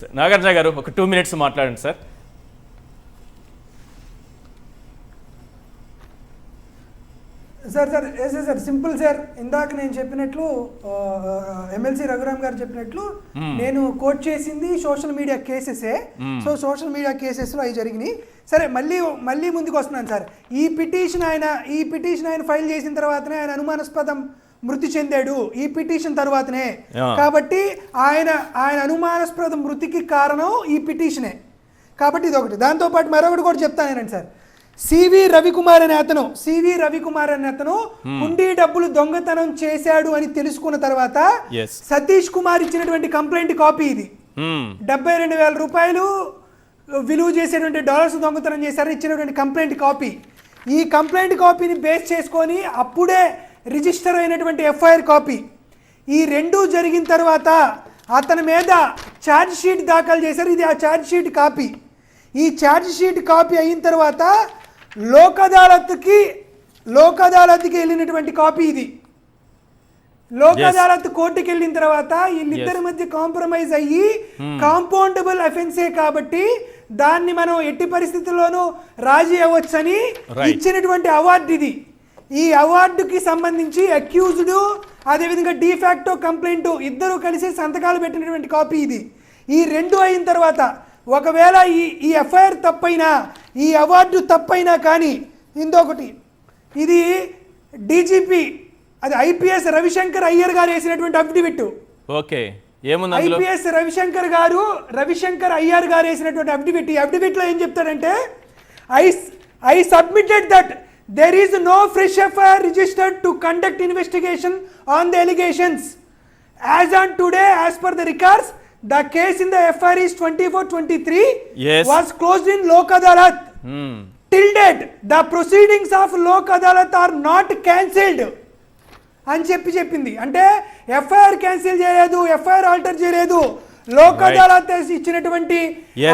నాగార్జున గారు ఒక 2 minutes మాట్లాడండి సార్. Sir simple sir. ఇందాక నేను చెప్పినట్లు ఎమ్మెల్సీ రఘురామ్ గారు చెప్పినట్లు నేను కోట్ చేసింది సోషల్ మీడియా కేసెసే. సో సోషల్ మీడియా కేసెస్లో అవి జరిగినాయి. సరే మళ్ళీ ముందుకు వస్తున్నాను సార్. ఈ పిటిషన్ ఆయన ఫైల్ చేసిన తర్వాతనే ఆయన అనుమానాస్పదం మృతి చెందాడు. ఈ పిటిషన్ తర్వాతనే, కాబట్టి ఆయన అనుమానాస్పద మృతికి కారణం ఈ పిటిషనే. కాబట్టి ఇది ఒకటి. దాంతోపాటు మరొకటి కూడా చెప్తానేనండి సార్. సివి రవికుమార్ అనే అతను హుండీ డబ్బులు దొంగతనం చేశాడు అని తెలుసుకున్న తర్వాత సతీష్ కుమార్ ఇచ్చినటువంటి కంప్లైంట్ కాపీ ఇది. 72,000 రూపాయలు విలువ చేసేటువంటి డాలర్స్ దొంగతనం చేశారని ఇచ్చినటువంటి కంప్లైంట్ కాపీ. ఈ కంప్లైంట్ కాపీని బేస్ చేసుకొని అప్పుడే రిజిస్టర్ అయినటువంటి ఎఫ్ఐఆర్ కాపీ. ఈ రెండు జరిగిన తర్వాత అతని మీద ఛార్జ్ షీట్ దాఖలు చేశారు. ఇది ఆ ఛార్జ్ షీట్ కాపీ. ఈ ఛార్జ్ షీట్ కాపీ అయిన తర్వాత లోక్ అదాలత్కి వెళ్ళినటువంటి కాపీ ఇది. లోక్ అదాలత్ కోర్టుకి వెళ్ళిన తర్వాత వీళ్ళిద్దరి మధ్య కాంప్రమైజ్ అయ్యి కాంపౌండబుల్ అఫెన్సే కాబట్టి దాన్ని మనం ఎట్టి పరిస్థితుల్లోనూ రాజీ అవ్వచ్చని ఇచ్చినటువంటి అవార్డు ఇది. ఈ అవార్డుకి సంబంధించి అక్యూజ్డ్ అదేవిధంగా డిఫాక్టో కంప్లైంట్ ఇద్దరు కలిసి సంతకాలు పెట్టినటువంటి కాపీ ఇది. ఈ రెండు అయిన తర్వాత ఒకవేళ ఈ ఎఫ్ఐఆర్ తప్పైనా ఈ అవార్డు తప్పైనా కానీ ఇంకొకటి, ఇది డీజీపీ అది ఐపీఎస్ రవిశంకర్ అయ్యర్ గారు వేసినటువంటి affidavit. Okay, IPS Ravishankar Iyer గారు వేసినటువంటి అఫిడవిట్. ఈ అఫిడవిట్లో ఏం చెప్తాడంటే, I submitted that there is no fresh FIR registered to conduct investigation on the allegations. As on today, as per the records, the case in the FIR is 2423 was closed in Lok Adalat. Till date, the proceedings of Lok Adalat are not cancelled. అని చెప్పింది. అంటే FIR cancel చేయలేదు, FIR alter చేయలేదు, లోక్ అదాలత్ ఇచ్చినటువంటి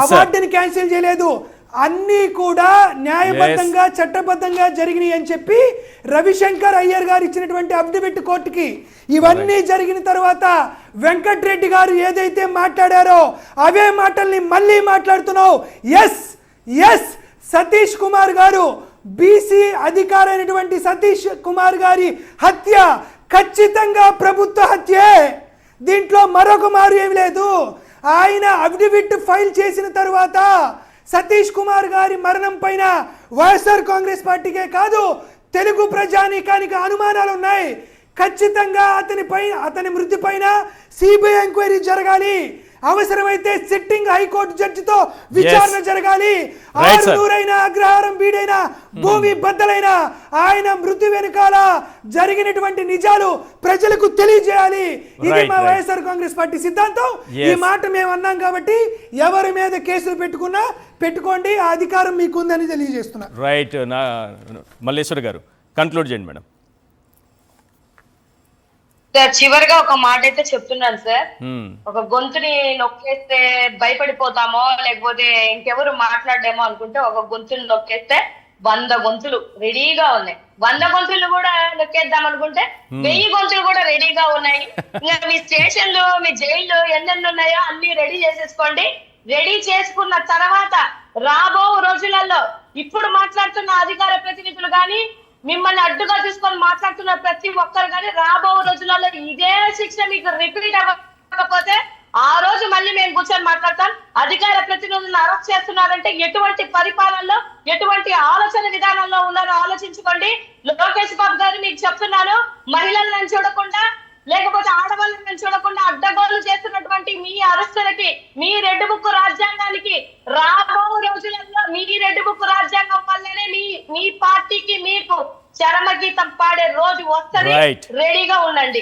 అవార్డుని cancel చేయలేదు, అన్నీ కూడా న్యాయబద్ధంగా చట్టబద్ధంగా జరిగినాయి అని చెప్పి రవిశంకర్ అయ్యర్ గారు ఇచ్చినటువంటి అఫిడవిట్ కోర్టుకి. ఇవన్నీ జరిగిన తర్వాత వెంకట్రెడ్డి గారు ఏదైతే మాట్లాడారో అవే మాటల్ని మళ్ళీ మాట్లాడుతున్నావు. ఎస్ సతీష్ కుమార్ గారు, బీసీ అధికారైనటువంటి సతీష్ కుమార్ గారి హత్య ఖచ్చితంగా ప్రభుత్వ హత్యే. దీంట్లో మరొక మారు ఏమి లేదు. ఆయన అఫిడవిట్ ఫైల్ చేసిన తర్వాత సతీష్ కుమార్ గారి మరణం పైన వైఎస్ఆర్ కాంగ్రెస్ పార్టీకే కాదు తెలుగు ప్రజానీకానికి అనుమానాలు ఉన్నాయి. ఖచ్చితంగా అతని మృతి పైన సిబిఐ ఎంక్వైరీ జరగాలి. అవసరమైతే సిట్టింగ్ హైకోర్టు జడ్జితో విచారణ జరగాలి. ఆరునూరైనా అగ్రహారం వీడైనా భూమి బద్దలైనా ఆయన మృతి వెనుకాల జరిగినటువంటి నిజాలు ప్రజలకు తెలియజేయాలి. ఇది మా వైఎస్ఆర్ కాంగ్రెస్ పార్టీ సిద్ధాంతం. ఈ మాట మేము అన్నాం కాబట్టి ఎవరి మీద కేసులు పెట్టుకోండి, ఆ అధికారం మీకు ఉందని తెలియజేస్తున్నా. రైట్. మల్లేశ్వర్ గారు కంక్లూడ్ చేయండి మేడం. సార్ చివరిగా ఒక మాట అయితే చెప్తున్నాను సార్. ఒక గొంతుని నొక్కేస్తే భయపడిపోతామో లేకపోతే ఇంకెవరు మాట్లాడేమో అనుకుంటే ఒక గొంతుని నొక్కేస్తే 100 గొంతులు రెడీగా ఉన్నాయి. 100 గొంతులు కూడా నొక్కేద్దాం అనుకుంటే 1000 గొంతులు కూడా రెడీగా ఉన్నాయి. ఇంకా మీ స్టేషన్లు మీ జైళ్ళు ఎన్నెన్ని ఉన్నాయో అన్ని రెడీ చేసేసుకోండి. రెడీ చేసుకున్న తర్వాత రాబో రోజులలో ఇప్పుడు మాట్లాడుతున్న అధికార ప్రతినిధులు కానీ మిమ్మల్ని అడ్డుగా తీసుకొని మాట్లాడుతున్న ప్రతి ఒక్కరు కానీ రాబో రోజులలో ఇదే శిక్ష మీకు రిపీట్ అవ్వకపోతే ఆ రోజు మళ్ళీ మేము కూర్చొని మాట్లాడతాం. అధికార ప్రతినిధులను అరెస్ట్ చేస్తున్నారంటే ఎటువంటి పరిపాలనలో ఎటువంటి ఆలోచన విధానంలో ఉన్నారో ఆలోచించుకోండి. లోకేష్ బాబు గారు మీకు చెప్తున్నాను, మహిళలను చూడకుండా లేకపోతే ఆడవాళ్ళని చూడకుండా అడ్డగోలు చేస్తున్నటువంటి మీ అరెస్టులకి, మీ రెడ్ బుక్ రాజ్యాంగానికి రాబో రోజులలో మీ రెడ్ బుక్ రాజ్యాంగం వల్లనే మీ పార్టీకి మీకు చరమగీతం పాడే రోజు వస్తుంది. రెడీగా ఉండండి.